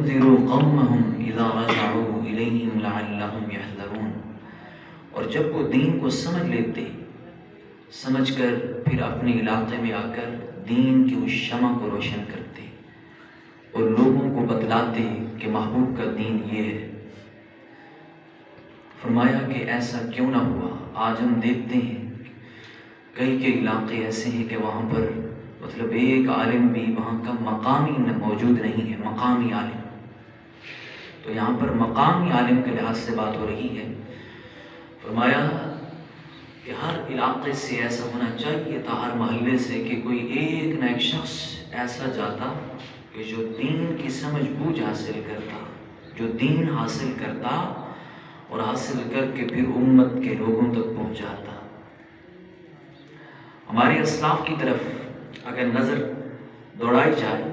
وَلِيُنذِرُوا قَوْمَهُمْ إِذَا رَجَعُوا إِلَيْهِمْ لَعَلَّهُمْ يَحْذَرُونَ۔ اور جب وہ دین کو سمجھ لیتے، سمجھ کر پھر اپنے علاقے میں آ کر دین کی اس شمع کو روشن کرتے اور لوگوں کو بتلاتے کہ محبوب کا دین یہ ہے۔ فرمایا کہ ایسا کیوں نہ ہوا؟ آج ہم دیکھتے ہیں کئی کے علاقے ایسے ہیں کہ وہاں پر مطلب ایک عالم بھی وہاں کا مقامی موجود نہیں ہے، مقامی عالم۔ تو یہاں پر مقامی عالم کے لحاظ سے بات ہو رہی ہے۔ فرمایا کہ ہر علاقے سے ایسا ہونا چاہیے تھا، ہر محلے سے، کہ کوئی ایک نہ ایک شخص ایسا جاتا کہ جو دین کی سمجھ بوجھ حاصل کرتا، جو دین حاصل کرتا اور حاصل کر کے پھر امت کے لوگوں تک پہنچاتا۔ ہمارے اسلاف کی طرف اگر نظر دوڑائی جائے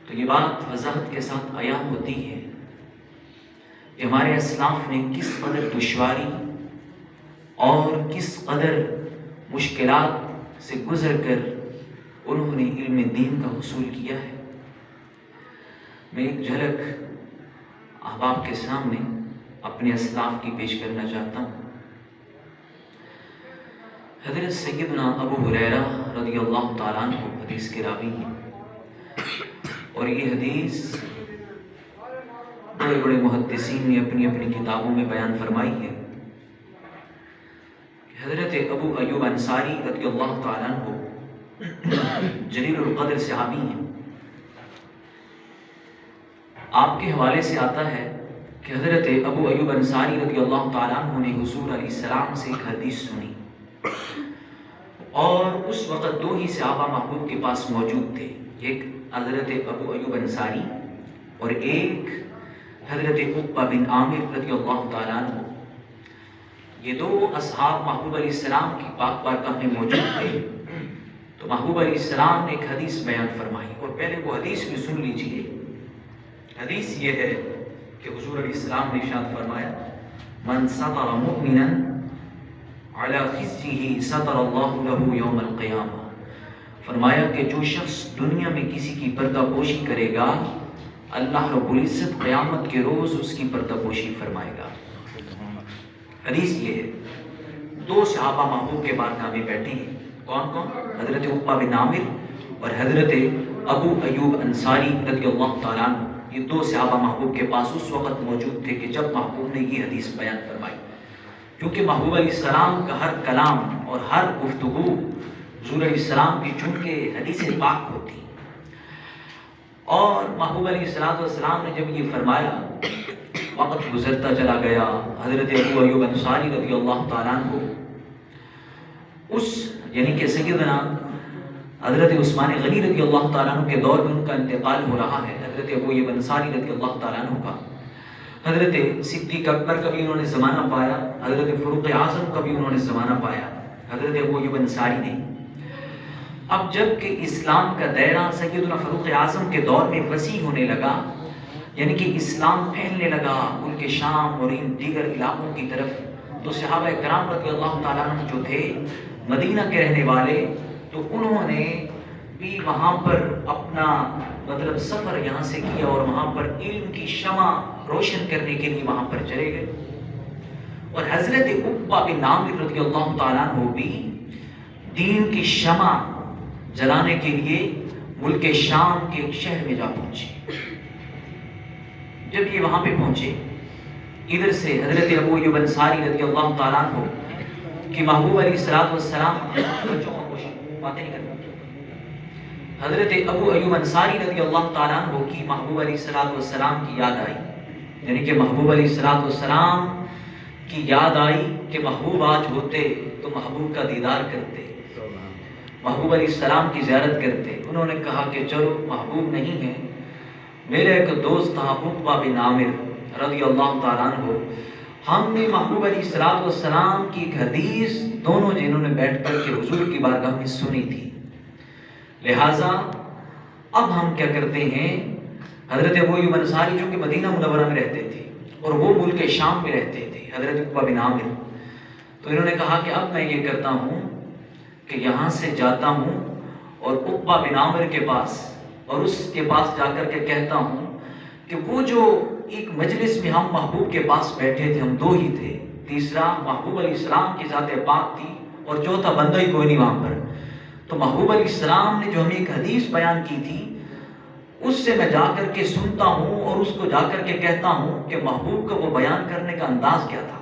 تو یہ بات وضاحت کے ساتھ عیاں ہوتی ہے کہ ہمارے اسلاف نے کس قدر دشواری اور کس قدر مشکلات سے گزر کر انہوں نے علم دین کا حصول کیا ہے۔ میں ایک جھلک احباب کے سامنے اپنے اسلاف کی پیش کرنا چاہتا ہوں۔ حضرت سیدنا ابو ہریرہ رضی اللہ تعالیٰ عنہ حدیث کے راوی ہیں، اور یہ حدیث بڑے بڑے محدثین نے اپنی اپنی کتابوں میں بیان فرمائی ہے۔ حضرت ابو ایوب انصاری رضی اللہ تعالیٰ عنہ جلیل القدر صحابی ہیں۔ آپ کے حوالے سے آتا ہے کہ حضرت ابو ایوب انصاری رضی اللہ تعالیٰ عنہ نے حضور علیہ السلام سے ایک حدیث سنی، اور اس وقت دو ہی صحابہ محبوب کے پاس موجود تھے، ایک حضرت ابو ایوب انصاری اور ایک حضرت عقبہ بن عامر رضی اللہ تعالیٰ عنہ۔ یہ دو اصحاب محبوب علیہ السلام کی پاک بارگاہ میں موجود تھے۔ تو محبوب علیہ السلام نے ایک حدیث بیان فرمائی، اور پہلے وہ حدیث بھی سن لیجئے۔ حدیث یہ ہے کہ حضور علیہ السلام نے ارشاد فرمایا، من ستر مؤمنا علی خزیہ ستر اللہ لہ یوم القیامہ۔ فرمایا کہ جو شخص دنیا میں کسی کی پردہ پوشی کرے گا، اللہ رب العزت قیامت کے روز اس کی پردہ پوشی فرمائے گا۔ حدیث یہ ہے، دو صحابہ محبوب کے بارگاہ میں بیٹھے ہیں، کون کون؟ حضرت عقبہ بن عامر اور حضرت ابو ایوب انصاری رضی اللہ تعالیٰ عنہ۔ یہ دو صحابہ محبوب کے پاس اس وقت موجود تھے کہ جب محبوب نے یہ حدیث بیان فرمائی، کیونکہ محبوب علیہ السلام کا ہر کلام اور ہر گفتگو حضور علیہ السلام کی چونکہ حدیث پاک ہوتی، اور محبوب علیہ السلام نے جب یہ فرمایا، وقت گزرتا چلا گیا۔ حضرت ابو ایوب انصاری رضی اللہ تعالیٰ عنہ اس یعنی کہ سیدنا حضرت عثمان غنی رضی اللہ تعالیٰ عنہ کے دور میں ان کا انتقال ہو رہا ہے، حضرت ابو ایوب انصاری رضی اللہ تعالیٰ عنہ کا۔ حضرت صدیق اکبر کا بھی انہوں نے زمانہ پایا، حضرت فاروق اعظم کا بھی انہوں نے زمانہ پایا، حضرت ابو ایوب انصاری نے۔ اب جب کہ اسلام کا دائرہ سیدنا فاروق اعظم کے دور میں وسیع ہونے لگا، یعنی کہ اسلام پھیلنے لگا ملک شام اور ان دیگر علاقوں کی طرف، تو صحابہ کرام رضی اللہ تعالیٰ عنہ جو تھے مدینہ کے رہنے والے، تو انہوں نے بھی وہاں پر اپنا مطلب سفر یہاں سے کیا، اور وہاں پر علم کی شمع روشن کرنے کے لیے وہاں پر چلے گئے۔ اور حضرت عقبہ بن عامر رضی اللہ تعالیٰ عنہ بھی دین کی شمع جلانے کے لیے ملک شام کے ایک شہر میں جا پہنچے۔ جب یہ وہاں پہ پہنچے، ادھر سے حضرت ابو ایوب انصاری رضی اللہ تعالیٰ عنہ کہ محبوب علیہ السلام باتیں نہیں کرتے، حضرت ابو ایوب انصاری رضی اللہ تعالیٰ عنہ کی محبوب علیہ السلام کی یاد آئی، یعنی کہ محبوب علیہ السلام کی یاد آئی کہ محبوب آج ہوتے تو محبوب کا دیدار کرتے، محبوب علیہ السلام کی زیارت کرتے۔ انہوں نے کہا کہ چلو محبوب نہیں ہے، میرے ایک دوست تھا عقبہ بن عامر رضی اللہ تعالیٰ عنہ، ہم نے محبوب علیہ السلام کی ایک حدیث دونوں جنہوں نے بیٹھ کر کے حضور کی بارگاہ میں سنی تھی، لہٰذا اب ہم کیا کرتے ہیں، حضرت ابو ایوب انصاری جو کہ مدینہ منورہ میں رہتے تھے اور وہ ملک شام میں رہتے تھے، حضرت عقبہ بن عامر، تو انہوں نے کہا کہ اب میں یہ کرتا ہوں کہ یہاں سے جاتا ہوں اور عقبہ بن عامر کے پاس، اور اس کے پاس جا کر کے کہتا ہوں کہ وہ جو ایک مجلس میں ہم محبوب کے پاس بیٹھے تھے، ہم دو ہی تھے، تیسرا محبوب علیہ السلام کی ذات پاک تھی اور چوتھا بندہ ہی کوئی نہیں وہاں پر. تو محبوب علیہ السلام نے جو ہمیں ایک حدیث بیان کی تھی، اس سے میں جا کر کے سنتا ہوں اور اس کو جا کر کے کہتا ہوں کہ محبوب کا وہ بیان کرنے کا انداز کیا تھا.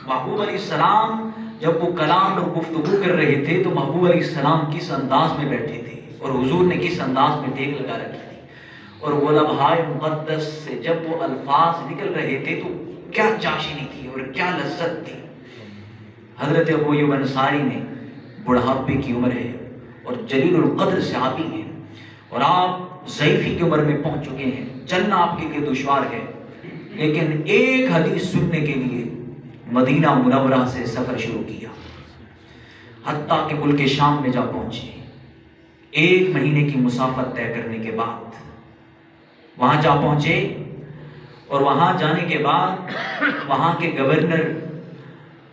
محبوب علیہ السلام جب وہ کلام اور گفتگو کر رہے تھے تو محبوب علیہ السلام کس انداز میں بیٹھے تھے اور حضور نے کس انداز میں ٹیک لگا رکھی تھی، اور وہ لمحہ مقدس سے جب وہ الفاظ نکل رہے تھے تو کیا چاشنی تھی اور کیا لذت تھی. حضرت ابو ایوب انصاری نے بڑھاپے کی عمر ہے اور جلیل القدر صحابی ہیں، اور آپ ضعیفی کی عمر میں پہنچ چکے ہیں، چلنا آپ کے لیے دشوار ہے، لیکن ایک حدیث سننے کے لیے مدینہ منورہ سے سفر شروع کیا، حتیٰ کہ ملک شام میں جا پہنچے. 1 مہینے کی مسافت طے کرنے کے بعد وہاں جا پہنچے، اور وہاں جانے کے بعد وہاں کے گورنر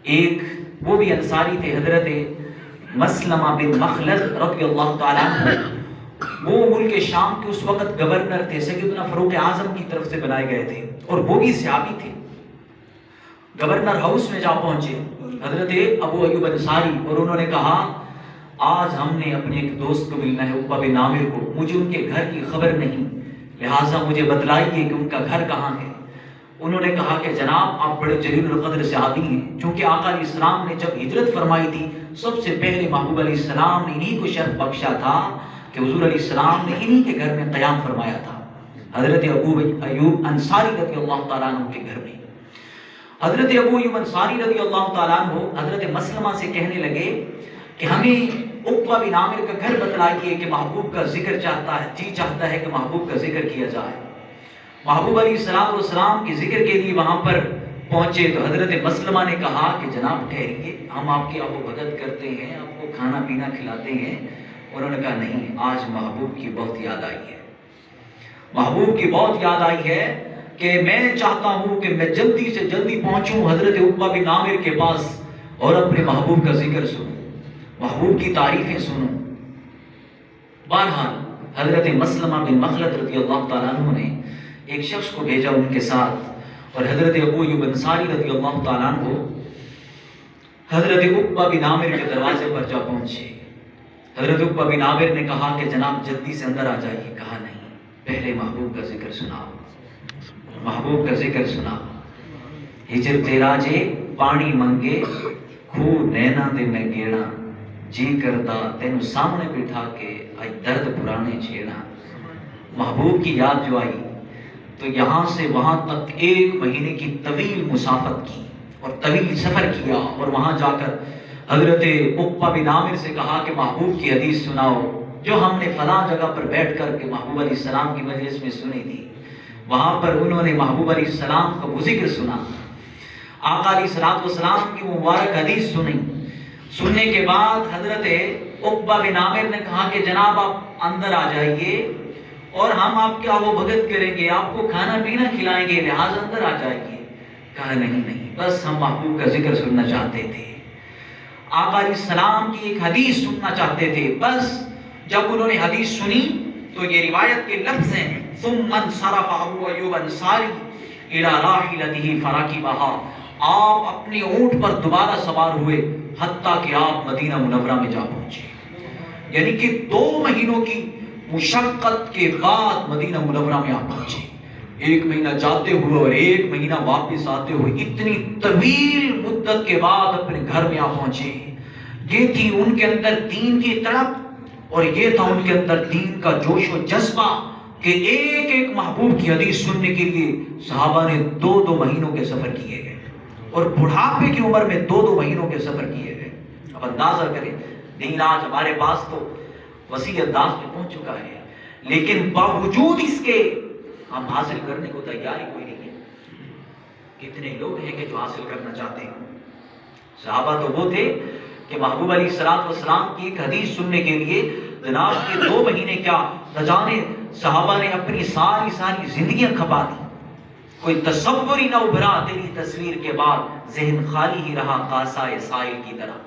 ایک وہ بھی انصاری تھے، حضرت مسلمہ بن مخلد رضی اللہ تعالیٰ عنہ. وہ ملک شام کے اس وقت گورنر تھے، سیدنا فاروق اعظم کی طرف سے بنائے گئے تھے، اور وہ بھی صحابی تھے. گورنر ہاؤس میں جا پہنچے حضرت ابو ایوب انصاری، اور انہوں نے کہا آج ہم نے اپنے ایک دوست کو ملنا ہے، عقبہ بن عامر کو، مجھے ان کے گھر کی خبر نہیں، لہٰذا مجھے بتلائیے کہ ان کا گھر کہاں ہے. انہوں نے کہا کہ جناب آپ بڑے جلیل القدر صحابی ہیں، چونکہ آقا علیہ السلام نے جب ہجرت فرمائی تھی سب سے پہلے محبوب علیہ السلام نے انہی کو شرف بخشا تھا کہ حضور علیہ السلام نے انہی کے گھر میں قیام فرمایا تھا، حضرت ابو ایوب انصاری رضی اللہ تعالیٰ عنہ کے گھر میں. حضرت ابو ایوب انصاری رضی اللہ تعالیٰ عنہ حضرت مسلمہ سے کہنے لگے کہ ہمیں عقبہ بن عامر کا گھر بتلائیے کہ محبوب کا ذکر چاہتا ہے، جی چاہتا ہے کہ محبوب کا ذکر کیا جائے. محبوب علیہ السلام کے ذکر کے لیے وہاں پر پہنچے تو حضرت مسلمہ نے کہا کہ جناب ٹھہریے، ہم آپ کی آب و بھگت کرتے ہیں، آپ کو کھانا پینا کھلاتے ہیں. انہوں نے کہا نہیں، آج محبوب کی بہت یاد آئی ہے، محبوب کی بہت یاد آئی ہے کہ میں چاہتا ہوں کہ میں جلدی سے جلدی پہنچوں حضرت عقبہ بن عامر کے پاس اور اپنے محبوب کا ذکر سنوں، محبوب کی تعریفیں سنوں. بہرحال حضرت مسلمہ بن مخلد رضی اللہ تعالیٰ عنہ نے ایک شخص کو بھیجا ان کے ساتھ، اور حضرت ابو ایوب انصاری رضی اللہ تعالیٰ عنہ حضرت عقبہ بن عامر کے دروازے پر جا پہنچے. حضرت عقبہ بن عامر نے کہا کہ جناب جلدی سے اندر آ جائیے. کہا نہیں، پہلے محبوب کا ذکر سناؤ، محبوب کا ذکر سنا. ہجر تیرا جے پانی منگے کھو نینا دے میں گیڑا، جی کرتا تینو سامنے بٹھا کے آئی درد پرانے چھیڑا. محبوب کی یاد جو آئی تو یہاں سے وہاں تک 1 مہینے کی طویل مسافت کی اور طویل سفر کیا، اور وہاں جا کر حضرت عقبہ بن عامر سے کہا کہ محبوب کی حدیث سناؤ جو ہم نے فلاں جگہ پر بیٹھ کر کے محبوب علیہ السلام کی مجلس میں سنی تھی. وہاں پر انہوں نے محبوب علیہ السلام کا وہ ذکر سنا، آقا علیہ السلام کی وہ مبارک حدیث سنی. سننے کے بعد حضرت عقبہ بن عامر نے کہا کہ جناب آپ اندر آ جائیے اور ہم آپ کی آب و بھگت کریں گے، آپ کو کھانا پینا کھلائیں گے، لہٰذا اندر آ جائیے. کہا نہیں، بس ہم محبوب کا ذکر سننا چاہتے تھے، آقا علیہ السلام کی ایک حدیث سننا چاہتے تھے. بس جب انہوں نے حدیث سنی تو یہ روایت کے لفظ ہیں ثم انصرف ابو ایوب انصاری الی راحلته فراکبها، آپ اپنے اونٹ پر دوبارہ سوار ہوئے حتیٰ کہ آپ مدینہ منورہ میں جا پہنچے. یعنی کہ 2 مہینوں کی مشقت کے بعد مدینہ منورہ میں آپ پہنچے. 1 مہینہ جاتے ہوئے اور 1 مہینہ واپس آتے ہوئے، اتنی طویل مدت کے بعد اپنے گھر میں آپ پہنچے. یہ تھی ان کے اندر دین کی طلب، اور یہ تھا ان کے اندر دین کا جوش و جذبہ کہ ایک ایک محبوب کی حدیث سننے کے لیے صحابہ نے 2 مہینوں کے سفر کیے گئے، اور بڑھاپے کی عمر میں 2 مہینوں کے سفر کیے گئے. اب اندازہ کریں، دین آج ہمارے پاس تو وسیع انداز میں پہنچ چکا ہے، لیکن باوجود اس کے ہم حاصل کرنے کو تیار ہی کوئی نہیں ہے. کتنے لوگ ہیں کہ جو حاصل کرنا چاہتے ہیں. صحابہ تو وہ تھے کہ محبوب علیہ السلام کی ایک حدیث سننے کے لیے جناب کے 2 مہینے کیا نہ جانے صحابہ نے اپنی ساری زندگیاں کھپا دی. کوئی تصور ہی نہ ابھرا تیری تصویر کے بعد، ذہن خالی ہی رہا قاصۂ سائل کی طرح.